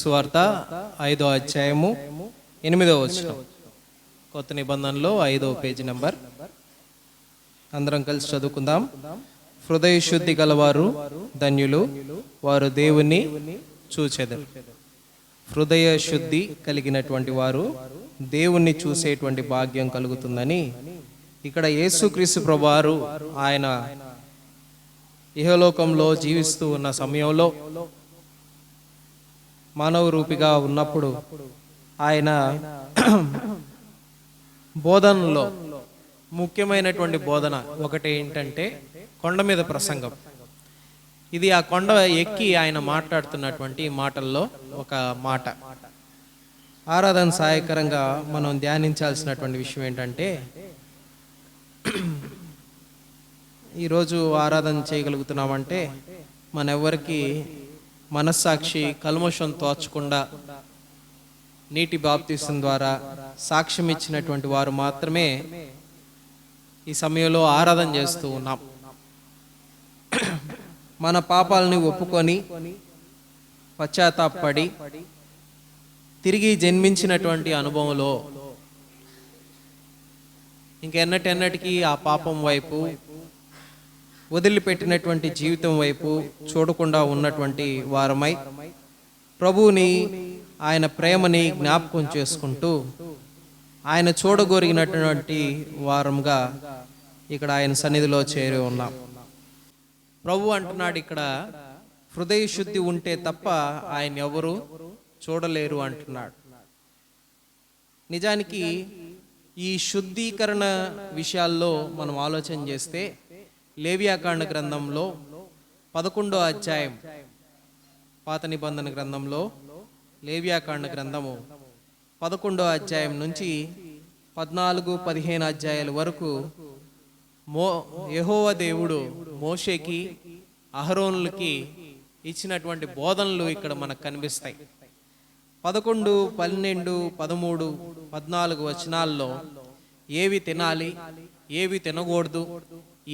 సువార్త 5వ అధ్యాయము 8వ వచనం. కొత్త నిబంధనలో 5వ పేజీ నంబర్. అందరం కలిసి చదువుకుందాం. హృదయ శుద్ధి గలవారు ధన్యులు, వారు దేవుని చూచెదరు. హృదయ శుద్ధి కలిగినటువంటి వారు దేవుణ్ణి చూసేటువంటి భాగ్యం కలుగుతుందని ఇక్కడ యేసుక్రీస్తు ప్రభువారు ఆయన ఇహలోకంలో జీవిస్తూ ఉన్న సమయంలో మానవ రూపిగా ఉన్నప్పుడు ఆయన బోధనలో ముఖ్యమైనటువంటి బోధన ఒకటి ఏంటంటే కొండ మీద ప్రసంగం. ఇది ఆ కొండ ఎక్కి ఆయన మాట్లాడుతున్నటువంటి మాటల్లో ఒక మాట. ఆరాధన సహాయకరంగా మనం ధ్యానించాల్సినటువంటి విషయం ఏంటంటే, ఈరోజు ఆరాధన చేయగలుగుతున్నామంటే మనెవ్వరికి మనస్సాక్షి కల్మషం తోచకుండా నీటి బాప్తిసం ద్వారా సాక్ష్యం ఇచ్చినటువంటి వారు మాత్రమే ఈ సమయంలో ఆరాధన చేస్తూ ఉన్నాం. మన పాపాలని ఒప్పుకొని పశ్చాత్తాపడి తిరిగి జన్మించినటువంటి అనుభవంలో ఇంకెన్నటెన్నటికీ ఆ పాపం వైపు, వదిలిపెట్టినటువంటి జీవితం వైపు చూడకుండా ఉన్నటువంటి వారమై ప్రభువుని, ఆయన ప్రేమని జ్ఞాపకం చేసుకుంటూ ఆయన చూడగోరిగినటువంటి వారంగా ఇక్కడ ఆయన సన్నిధిలో చేరి ఉన్నాం. ప్రభు అంటున్నాడు ఇక్కడ, హృదయ శుద్ధి ఉంటే తప్ప ఆయన ఎవరు చూడలేరు అంటున్నాడు. నిజానికి ఈ శుద్ధీకరణ విషయాల్లో మనం ఆలోచన చేస్తే లేవియాకాండ గ్రంథంలో 11వ అధ్యాయం, పాత నిబంధన గ్రంథంలో లేవియాకాండ గ్రంథము 11వ అధ్యాయం నుంచి 14-15 అధ్యాయాల వరకు యెహోవా దేవుడు మోషేకి, అహరోనులకి ఇచ్చినటువంటి బోధనలు ఇక్కడ మనకు కనిపిస్తాయి. 11, 12, 13, 14 వచనాల్లో ఏవి తినాలి, ఏవి తినకూడదు,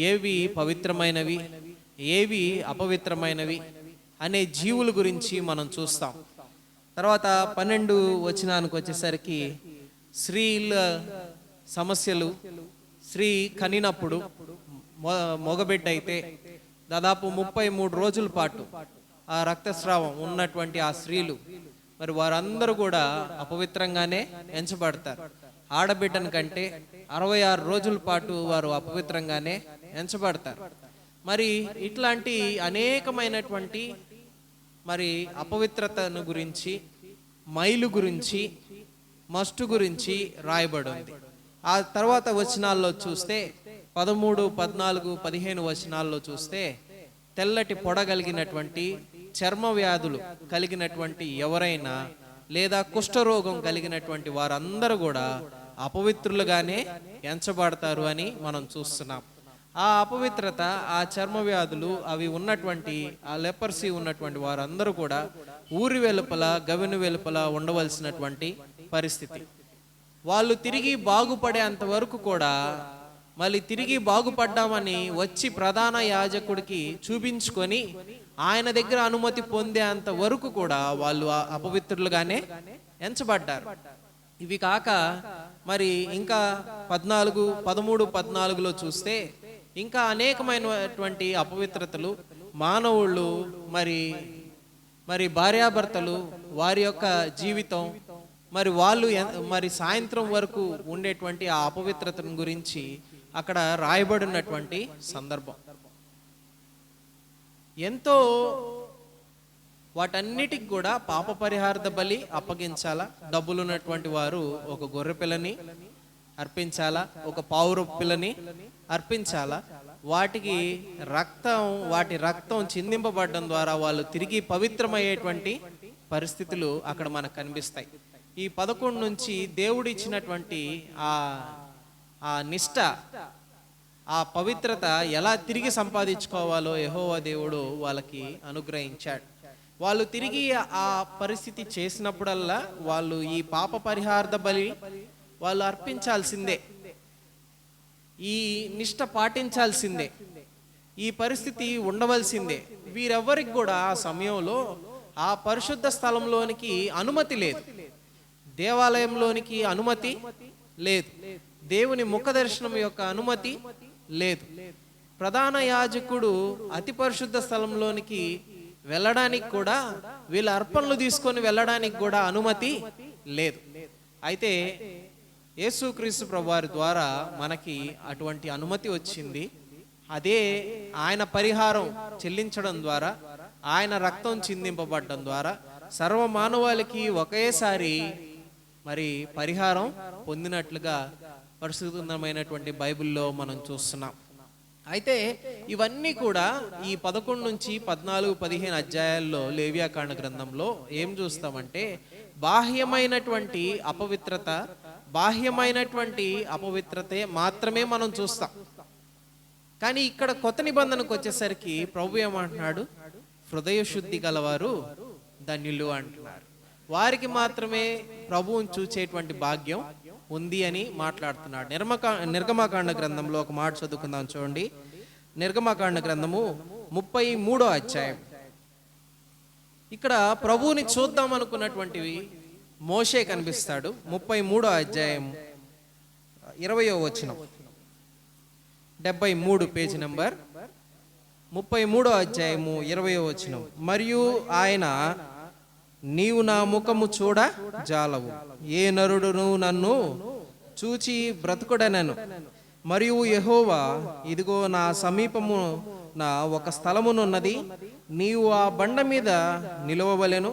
ఏవి పవిత్రమైనవి, ఏవి అపవిత్రమైనవి అనే జీవుల గురించి మనం చూస్తాం. తర్వాత 12 వచనానికి వచ్చేసరికి స్త్రీల సమస్యలు, స్త్రీ కనినప్పుడు మగబిడ్డ అయితే దాదాపు 33 రోజుల పాటు ఆ రక్తస్రావం ఉన్నటువంటి ఆ స్త్రీలు, మరి వారందరూ కూడా అపవిత్రంగానే ఎంచబడతారు. ఆడబిడ్డను కంటే 66 రోజుల పాటు వారు అపవిత్రంగానే ఎంచబడతారు. మరి ఇట్లాంటి అనేకమైనటువంటి మరి అపవిత్రతను గురించి, మైలు గురించి, మస్టు గురించి రాయబడి ఉంది. ఆ తర్వాత వచనాల్లో చూస్తే 13, 14, 15 వచనాల్లో చూస్తే తెల్లటి పొడగలిగినటువంటి చర్మ వ్యాధులు కలిగినటువంటి ఎవరైనా లేదా కుష్ఠరోగం కలిగినటువంటి వారందరూ కూడా అపవిత్రులుగానే ఎంచబడతారు అని మనం చూస్తున్నాం. ఆ అపవిత్రత, ఆ చర్మ వ్యాధులు అవి ఉన్నటువంటి, ఆ లెపర్సీ ఉన్నటువంటి వారందరూ కూడా ఊరి వెలుపల, గవిని వెలుపల ఉండవలసినటువంటి పరిస్థితి. వాళ్ళు తిరిగి బాగుపడేంత వరకు కూడా, మళ్ళీ తిరిగి బాగుపడ్డామని వచ్చి ప్రధాన యాజకుడికి చూపించుకొని ఆయన దగ్గర అనుమతి పొందేంత వరకు కూడా వాళ్ళు అపవిత్రులుగానే ఎంచబడ్డారు. ఇవి కాక మరి ఇంకా 13, 14లో చూస్తే ఇంకా అనేకమైనటువంటి అపవిత్రతలు, మానవుళ్ళు మరి భార్యాభర్తలు వారి యొక్క జీవితం, మరి వాళ్ళు మరి సాయంత్రం వరకు ఉండేటువంటి ఆ అపవిత్రతను గురించి అక్కడ రాయబడినటువంటి సందర్భం. ఎంతో వాటన్నిటికి కూడా పాప పరిహారార్థ బలి అప్పగించాలా. డబ్బులున్నటువంటి వారు ఒక గొర్రె పిల్లని అర్పించాలా, ఒక పావుర పిల్లని అర్పించాలా. వాటి రక్తం చిందింపబడడం ద్వారా వాళ్ళు తిరిగి పవిత్రమయ్యేటువంటి పరిస్థితులు అక్కడ మనకు కనిపిస్తాయి. ఈ 11 నుంచి దేవుడు ఇచ్చినటువంటి ఆ నిష్ట, ఆ పవిత్రత ఎలా తిరిగి సంపాదించుకోవాలో యెహోవా దేవుడు వాళ్ళకి అనుగ్రహించాడు. వాళ్ళు తిరిగి ఆ పరిస్థితి చేసినప్పుడల్లా వాళ్ళు ఈ పాప పరిహారార్థ బలి వాళ్ళు అర్పించాల్సిందే, ఈ నిష్ట పాటించాల్సిందే, ఈ పరిస్థితి ఉండవలసిందే. వీరెవ్వరికి కూడా ఆ సమయంలో ఆ పరిశుద్ధ స్థలంలోనికి అనుమతి లేదు, దేవాలయంలోనికి అనుమతి లేదు, దేవుని ముఖ దర్శనం యొక్క అనుమతి లేదు. ప్రధాన యాజకుడు అతి పరిశుద్ధ స్థలంలోనికి వెళ్ళడానికి కూడా, వీళ్ళ అర్పణలు తీసుకొని వెళ్ళడానికి కూడా అనుమతి లేదు. అయితే యేసుక్రీస్తు ప్రభువారి ద్వారా మనకి అటువంటి అనుమతి వచ్చింది. అదే ఆయన పరిహారం చెల్లించడం ద్వారా, ఆయన రక్తం చిందింపబడడం ద్వారా సర్వ మానవాళికి ఒకేసారి మరి పరిహారం పొందినట్లుగా పరిశుద్ధమైనటువంటి బైబిల్లో మనం చూస్తున్నాం. అయితే ఇవన్నీ కూడా ఈ 11 నుంచి 14, 15 అధ్యాయాల్లో లేవియాకాండ గ్రంథంలో ఏం చూస్తామంటే, బాహ్యమైనటువంటి అపవిత్రతే మాత్రమే మనం చూస్తాం. కానీ ఇక్కడ కొత్త నిబంధనకు వచ్చేసరికి ప్రభు ఏమంటున్నాడు, హృదయ శుద్ధి గలవారు ధన్యులు అంటున్నారు. వారికి మాత్రమే ప్రభువుని చూచేటువంటి భాగ్యం ఉంది అని మాట్లాడుతున్నాడు. నిర్గమకాండ గ్రంథంలో ఒక మాట చదువుకుందాం చూడండి. నిర్గమకాండ గ్రంథము 33వ అధ్యాయం. ఇక్కడ ప్రభువుని చూద్దాం అనుకున్నటువంటివి మోషే కనిపిస్తాడు. 33వ అధ్యాయం 20వ వచనం, 73 పేజీ నంబర్, 33వ అధ్యాయము 20వ వచనం. మరియు ఆయన, నీవు నా ముఖము చూడ జాలవు, ఏ నరుడును నన్ను చూచి బ్రతుకుడనను. మరియు యెహోవా, ఇదిగో నా సమీపము నా ఒక స్థలమునున్నది, నీవు ఆ బండ మీద నిలవవలెను.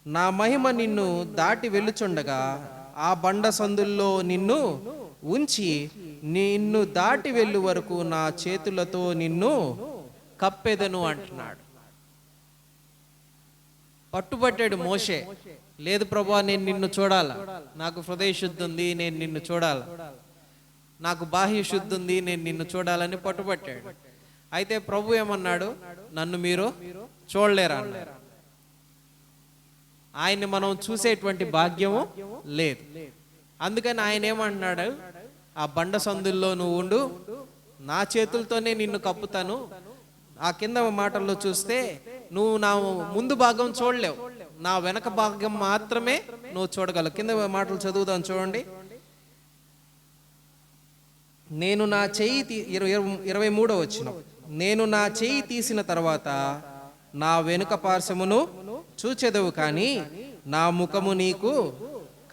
నా మహిమ నిన్ను దాటి వెళ్ళుచుండగా ఆ బండ సందుల్లో నిన్ను ఉంచి, నిన్ను దాటి వెళ్ళు వరకు నా చేతులతో నిన్ను కప్పెదను అంటున్నాడు. పట్టుబట్టాడు మోషే. లేదు ప్రభువా, నేను నిన్ను చూడాల, నాకు హృదయ శుద్ధి ఉంది, నేను నిన్ను చూడాల, నాకు బాహ్య శుద్ధి ఉంది, నేను నిన్ను చూడాలని పట్టుబట్టాడు. అయితే ప్రభు ఏమన్నాడు, నన్ను మీరు చూడలేరా అన్నారు. ఆయన్ని మనం చూసేటువంటి భాగ్యము లేదు. అందుకని ఆయన ఏమంటున్నాడు, ఆ బండ సందుల్లో నువ్వు ఉండు, నా చేతులతోనే నిన్ను కప్పుతాను. ఆ కింద మాటల్లో చూస్తే, నువ్వు నా ముందు భాగం చూడలేవు, నా వెనక భాగం మాత్రమే నువ్వు చూడగలవు. కింద మాటలు చదువుదాం చూడండి. నేను నా చెయ్యి 23వ వచనం, నేను నా చెయ్యి తీసిన తర్వాత నా వెనుక పార్శ్వమును చూచెదవు, కానీ నా ముఖము నీకు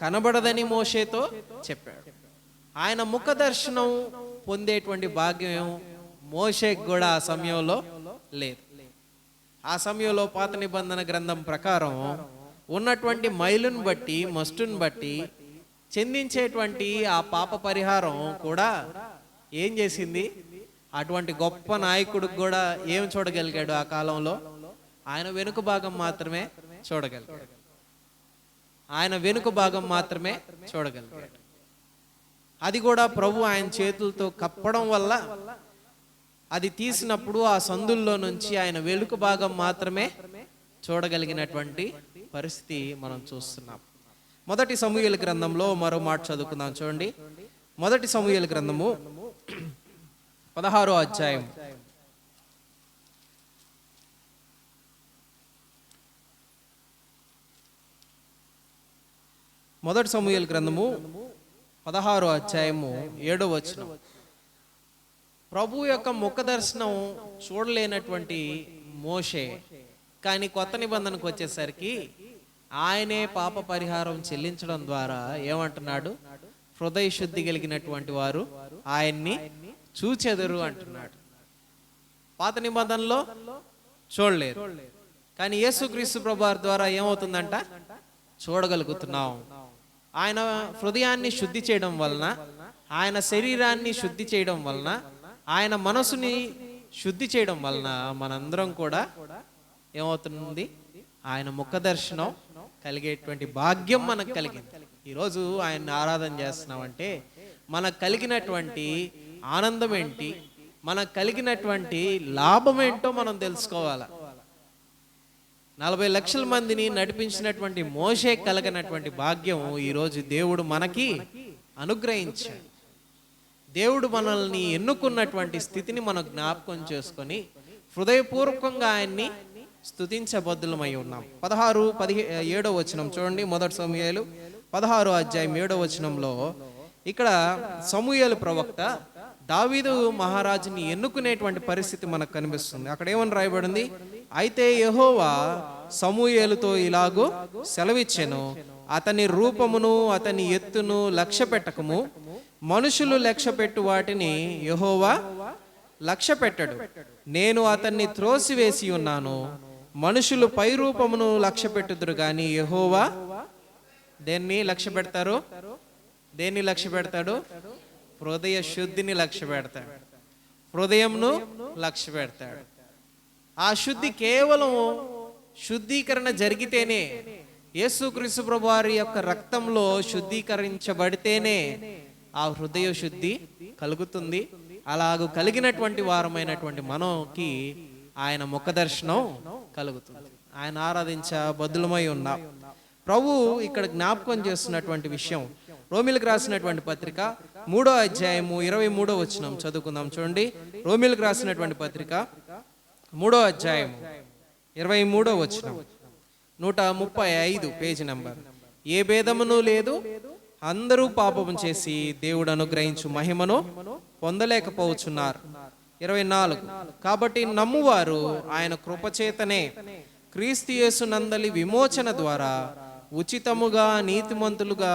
కనబడదని మోషేతో చెప్పాడు. ఆయన ముఖ దర్శనం పొందేటువంటి భాగ్యం మోషేకి కూడా ఆ సమయంలో లేదు. ఆ సమయంలో పాత నిబంధన గ్రంథం ప్రకారం ఉన్నటువంటి మైలును బట్టి, మస్టును బట్టి చెందించేటువంటి ఆ పాప పరిహారం కూడా ఏం చేసింది, అటువంటి గొప్ప నాయకుడికి కూడా ఏం చూడగలిగాడు ఆ కాలంలో, ఆయన వెనుక భాగం మాత్రమే చూడగలిగాడు. ఆయన వెనుక భాగం మాత్రమే చూడగలిగాడు. అది కూడా ప్రభు ఆయన చేతులతో కప్పడం వల్ల, అది తీసినప్పుడు ఆ సందుల్లో నుంచి ఆయన వెనుక భాగం మాత్రమే చూడగలిగినటువంటి పరిస్థితి మనం చూస్తున్నాం. మొదటి సమూయేలు గ్రంథంలో మరో మాట చదువుకుందాం చూడండి. మొదటి సమూయేలు గ్రంథము 16వ అధ్యాయం 16వ అధ్యాయము 7వ వచనం. ప్రభు యొక్క ముఖ దర్శనం చూడలేనటువంటి మోషే, కానీ కొత్త నిబంధనకు వచ్చేసరికి ఆయనే పాప పరిహారం చెల్లించడం ద్వారా ఏమంటున్నాడు, హృదయ శుద్ధి కలిగినటువంటి వారు ఆయన్ని చూచెదరు అంటున్నాడు. పాత నిబంధనలో చూడలేరు, కానీ యేసుక్రీస్తు ప్రభువారి ద్వారా ఏమవుతుందంట, చూడగలుగుతున్నాం. ఆయన హృదయాన్ని శుద్ధి చేయడం వలన, ఆయన శరీరాన్ని శుద్ధి చేయడం వలన, ఆయన మనసుని శుద్ధి చేయడం వలన మనందరం కూడా ఏమవుతుంది, ఆయన ముఖ దర్శనం కలిగేటువంటి భాగ్యం మనకు కలిగింది. ఈరోజు ఆయన్ని ఆరాధన చేస్తున్నామంటే మనకు కలిగినటువంటి ఆనందం ఏంటి, మనకు కలిగినటువంటి లాభం ఏంటో మనం తెలుసుకోవాలి. 40 లక్షల మందిని నడిపించినటువంటి మోషే కలిగినటువంటి భాగ్యం ఈరోజు దేవుడు మనకి అనుగ్రహించాడు. దేవుడు మనల్ని ఎన్నుకున్నటువంటి స్థితిని మనం జ్ఞాపకం చేసుకొని హృదయపూర్వకంగా ఆయన్ని స్తుతించబద్దులమై ఉన్నాం. 7వ వచనం చూడండి. మొదటి సమూయేలు 16వ అధ్యాయం 7వ వచనంలో ఇక్కడ సమూయేలు ప్రవక్త దావీదు మహారాజుని ఎన్నుకునేటువంటి పరిస్థితి మనకు కనిపిస్తుంది. అక్కడ ఏమని రాయబడింది? అయితే యెహోవా సమూయేలుతో ఇలాగూ సెలవిచ్చెను, అతని రూపమును అతని ఎత్తును లక్ష్య పెట్టకము, మనుషులు లక్ష్య పెట్టు వాటిని యెహోవా లక్ష్య పెట్టడు. నేను అతన్ని త్రోసివేసి ఉన్నాను. మనుషులు పై రూపమును లక్ష్య పెట్టుదురు గాని యెహోవా దేన్ని లక్ష్య పెడతారు? దేన్ని లక్ష్య పెడతాడు? హృదయ శుద్ధిని లక్ష్య పెడతాడు. హృదయంను లక్ష్య పెడతాడు. ఆ శుద్ధి కేవలం శుద్ధీకరణ జరిగితేనే, యేసుక్రీస్తు ప్రభు వారి యొక్క రక్తంలో శుద్ధీకరించబడితేనే ఆ హృదయ శుద్ధి కలుగుతుంది. అలాగూ కలిగినటువంటి వారమైనటువంటి మనకి ఆయన ముఖ దర్శనం కలుగుతుంది. ఆయన ఆరాధించబద్దులమై ఉన్నాం. ప్రభు ఇక్కడ జ్ఞాపకం చేస్తున్నటువంటి విషయం రోమిలకు రాసినటువంటి పత్రిక 3వ అధ్యాయము 23వ వచనం చదువుకుందాం. చూడండి, రోమిలకు రాసినటువంటి పత్రిక 3వ అధ్యాయము 23వ వచనం, 135 పేజీ నంబర్. ఏ భేదమును లేదు, అందరూ పాపము చేసి దేవుడు అనుగ్రహించు మహిమను పొందలేకపోవచ్చున్నారు. 24 కాబట్టి నమ్మువారు ఆయన కృపచేతనే క్రీస్తు యేసు నందలి విమోచన ద్వారా ఉచితముగా నీతిమంతులుగా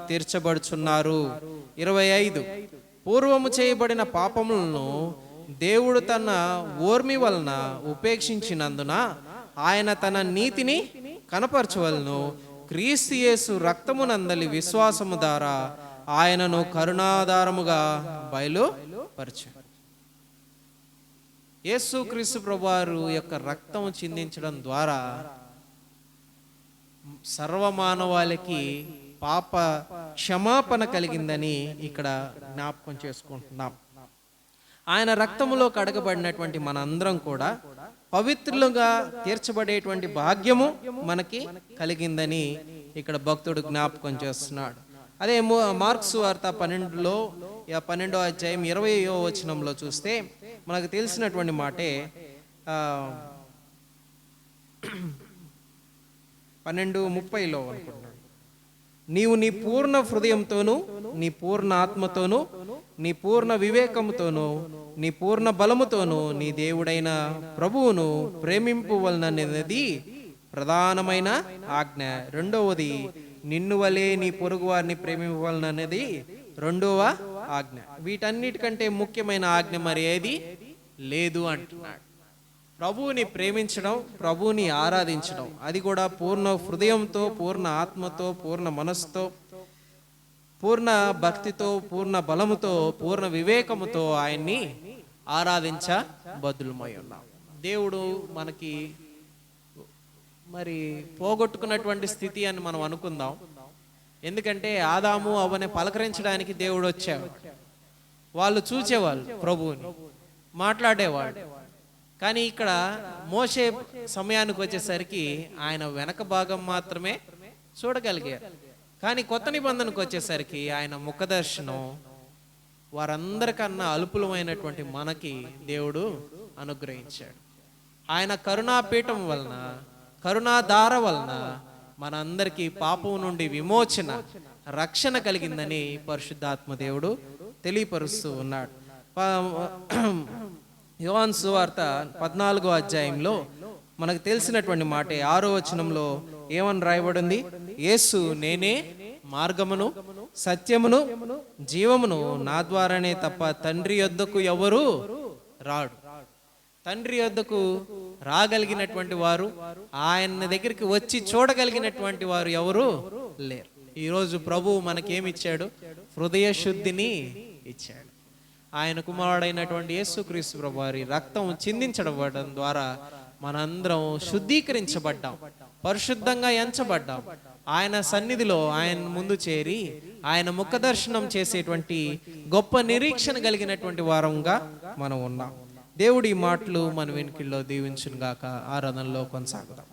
తీర్చబడుచున్నారు. 25 పూర్వము చేయబడిన పాపములను దేవుడు తన ఓర్మి వలన ఉపేక్షించినందున ఆయన తన నీతిని కనపరచవలను. క్రీస్తు యేసు రక్తమునందలి విశ్వాసము ద్వారా ఆయనను కరుణాధారముగా బయలుపరచు. యేసు క్రీస్తు ప్రభువారు యొక్క రక్తం చిందించడం ద్వారా సర్వమానవాళికి పాప క్షమాపణ కలిగిందని ఇక్కడ జ్ఞాపకం చేసుకుంటున్నాం. ఆయన రక్తములో కడగబడినటువంటి మనందరం కూడా పవిత్రులుగా తీర్చబడేటువంటి భాగ్యము మనకి కలిగిందని ఇక్కడ భక్తుడు జ్ఞాపకం చేస్తున్నాడు. అదే మార్క్సు వార్త 12వ అధ్యాయం 20వ వచనంలో చూస్తే మనకు తెలిసినటువంటి మాటే. 12:30లో అనుకుంటున్నాను, నీవు నీ పూర్ణ హృదయంతోనూ, నీ పూర్ణ ఆత్మతోనూ, నీ పూర్ణ వివేకముతోనూ, నీ పూర్ణ బలముతోనూ నీ దేవుడైన ప్రభువును ప్రేమింపవలననేది ప్రధానమైన ఆజ్ఞ. రెండవది నిన్ను వలే నీ పొరుగు వారిని ప్రేమింపవలననేది రెండవ ఆజ్ఞ. వీటన్నిటికంటే ముఖ్యమైన ఆజ్ఞ మరి ఏది లేదు అంటున్నాడు. ప్రభువుని ప్రేమించడం, ప్రభువుని ఆరాధించడం, అది కూడా పూర్ణ హృదయంతో, పూర్ణ ఆత్మతో, పూర్ణ మనస్సుతో, పూర్ణ భక్తితో, పూర్ణ బలముతో, పూర్ణ వివేకముతో ఆయన్ని ఆరాధించబద్దులమై ఉన్నాం. దేవుడు మనకి మరి పోగొట్టుకున్నటువంటి స్థితి అని మనం అనుకుందాం. ఎందుకంటే ఆదాము అవ్వని పలకరించడానికి దేవుడు వచ్చాడు. వాళ్ళు చూచేవాళ్ళు, ప్రభువుని మాట్లాడేవాడు. కానీ ఇక్కడ మోషే సమయానికి వచ్చేసరికి ఆయన వెనక భాగం మాత్రమే చూడగలిగారు. కానీ కొత్త నిబంధనకు వచ్చేసరికి ఆయన ముఖ దర్శనం వారందరికన్నా అల్పులమైనటువంటి మనకి దేవుడు అనుగ్రహించాడు. ఆయన కరుణాపీఠం వలన, కరుణాధార వలన మనందరికీ పాపం నుండి విమోచన, రక్షణ కలిగిందని పరిశుద్ధాత్మ దేవుడు తెలియపరుస్తూ ఉన్నాడు. యోహాను సువార్త 14వ అధ్యాయంలో మనకు తెలిసినటువంటి మాట 6వ వచనంలో ఏమని రాయబడింది? యేసు నేనే మార్గమును, సత్యమును, జీవమును, నా ద్వారానే తప్ప తండ్రి యొద్దకు ఎవరు రాడు. తండ్రి యొద్దకు రాగలిగినటువంటి వారు, ఆయన దగ్గరికి వచ్చి చూడగలిగినటువంటి వారు ఎవరు లేరు. ఈరోజు ప్రభువు మనకేమిచ్చాడు? హృదయ శుద్ధిని ఇచ్చాడు. ఆయన కుమారుడైనటువంటి యేసుక్రీస్తు ప్రభు వారి రక్తం చిందించబడడం ద్వారా మనందరం శుద్ధీకరించబడ్డాం, పరిశుద్ధంగా ఎంచబడ్డాం. ఆయన సన్నిధిలో ఆయన ముందు చేరి ఆయన ముఖ దర్శనం చేసేటువంటి గొప్ప నిరీక్షణ కలిగినటువంటి వారంగా మనం ఉన్నాం. దేవుడి మాటలు మన వెనుకల్లో దీవించును గాక. ఆరాధనలో కొనసాగుదాం.